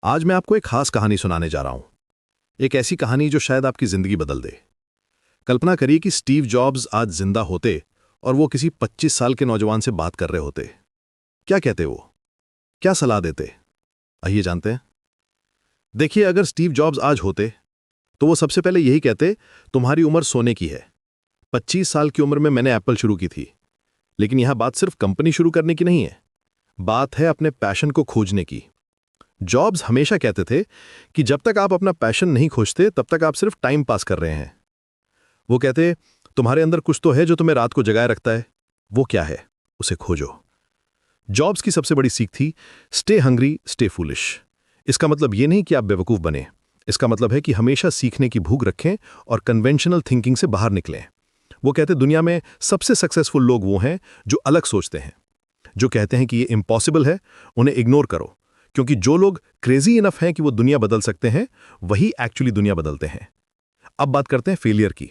आज मैं आपको एक खास कहानी सुनाने जा रहा हूं। एक ऐसी कहानी जो शायद आपकी जिंदगी बदल दे। कल्पना करिए कि स्टीव जॉब्स आज जिंदा होते और वो किसी 25 साल के नौजवान से बात कर रहे होते। क्या कहते वो? क्या सलाह देते? आइए जानते हैं। देखिए, अगर स्टीव जॉब्स आज होते तो वो सबसे पहले यही कहते, तुम्हारी उम्र सोने की है। 25 साल की उम्र में मैंने एप्पल शुरू की थी, लेकिन यहां बात सिर्फ कंपनी शुरू करने की नहीं है, बात है अपने पैशन को खोजने की। जॉब्स हमेशा कहते थे कि जब तक आप अपना पैशन नहीं खोजते तब तक आप सिर्फ टाइम पास कर रहे हैं। वो कहते, तुम्हारे अंदर कुछ तो है जो तुम्हें रात को जगाए रखता है। वो क्या है, उसे खोजो। जॉब्स की सबसे बड़ी सीख थी, स्टे हंग्री स्टे फूलिश। इसका मतलब ये नहीं कि आप बेवकूफ बने, इसका मतलब है कि हमेशा सीखने की भूख रखें और कन्वेंशनल थिंकिंग से बाहर निकलें। वो कहते, दुनिया में सबसे सक्सेसफुल लोग वो हैं जो अलग सोचते हैं, जो कहते हैं कि ये इम्पॉसिबल है, उन्हें इग्नोर करो, क्योंकि जो लोग क्रेजी इनफ हैं कि वो दुनिया बदल सकते हैं, वही एक्चुअली दुनिया बदलते हैं। अब बात करते हैं फेलियर की।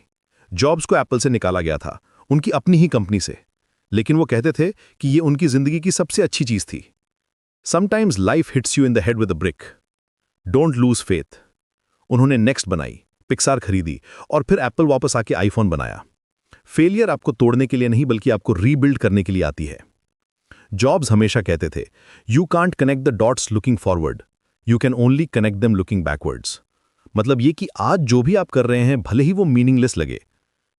जॉब्स को एप्पल से निकाला गया था, उनकी अपनी ही कंपनी से, लेकिन वो कहते थे कि ये उनकी जिंदगी की सबसे अच्छी चीज थी। Sometimes life hits you in the head with a brick, don't lose faith. उन्होंने नेक्स्ट बनाई, पिक्सार खरीदी और फिर एप्पल वापस आके आईफोन बनाया। फेलियर आपको तोड़ने के लिए नहीं बल्कि आपको रीबिल्ड करने के लिए आती है। जॉब्स हमेशा कहते थे, you can't connect the dots looking forward, you can only connect them looking backwards. मतलब ये कि आज जो भी आप कर रहे हैं भले ही वो मीनिंगलेस लगे,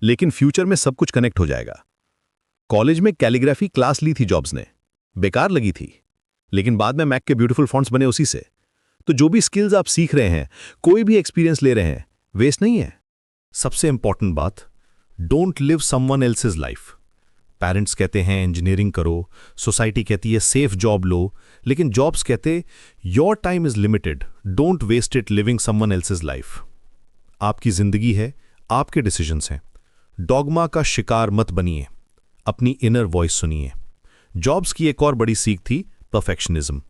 लेकिन फ्यूचर में सब कुछ कनेक्ट हो जाएगा। कॉलेज में कैलीग्राफी क्लास ली थी जॉब्स ने, बेकार लगी थी, लेकिन बाद में मैक के ब्यूटीफुल फॉन्ट्स बने उसी से। तो जो भी स्किल्स आप सीख रहे हैं, कोई भी एक्सपीरियंस ले रहे हैं, वेस्ट नहीं है। सबसे इंपॉर्टेंट बात, don't live someone else's life. Parents कहते हैं इंजीनियरिंग करो, सोसाइटी कहती है सेफ जॉब लो, लेकिन जॉब्स कहते your time is limited, don't waste it living someone else's life. आपकी जिंदगी है, आपके डिसीजंस हैं। डॉगमा का शिकार मत बनिए, अपनी इनर वॉइस सुनिए। जॉब्स की एक और बड़ी सीख थी परफेक्शनिज्म।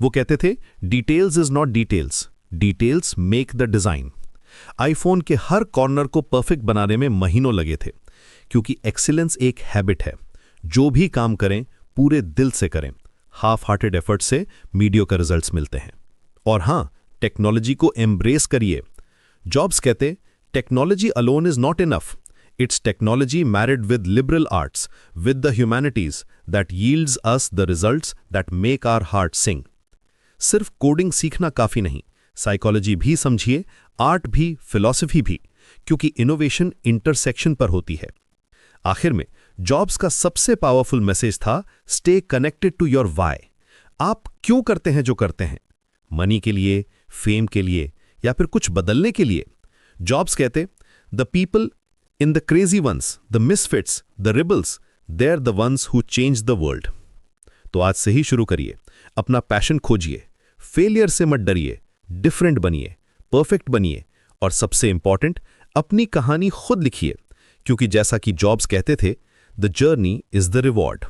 वो कहते थे, details is not details, details make the design. IPhone के हर कॉर्नर को परफेक्ट बनाने में महीनों लगे थे, क्योंकि एक्सीलेंस एक हैबिट है। जो भी काम करें पूरे दिल से करें, हाफ हार्टेड एफर्ट से मीडियोकर रिजल्ट्स मिलते हैं। और हां, टेक्नोलॉजी को एम्ब्रेस करिए। जॉब्स कहते, technology alone is not enough, it's technology married with liberal arts, with the humanities that yields us the results that make our heart sing. सिर्फ coding सीखना काफी नहीं, साइकोलॉजी भी समझिए, आर्ट भी, फिलॉसफी भी, क्योंकि इनोवेशन इंटरसेक्शन पर होती है। आखिर में जॉब्स का सबसे पावरफुल मैसेज था, stay connected to your why. आप क्यों करते हैं जो करते हैं? मनी के लिए, फेम के लिए, या फिर कुछ बदलने के लिए? जॉब्स कहते, the people in the crazy ones, the misfits, the rebels, they are the ones who change the world. तो आज से ही शुरू करिए, अपना पैशन खोजिए, फेलियर से मत डरिए, डिफरेंट बनिए, परफेक्ट बनिए, और सबसे इंपॉर्टेंट, अपनी कहानी खुद लिखिए, क्योंकि जैसा कि जॉब्स कहते थे, the journey is the reward.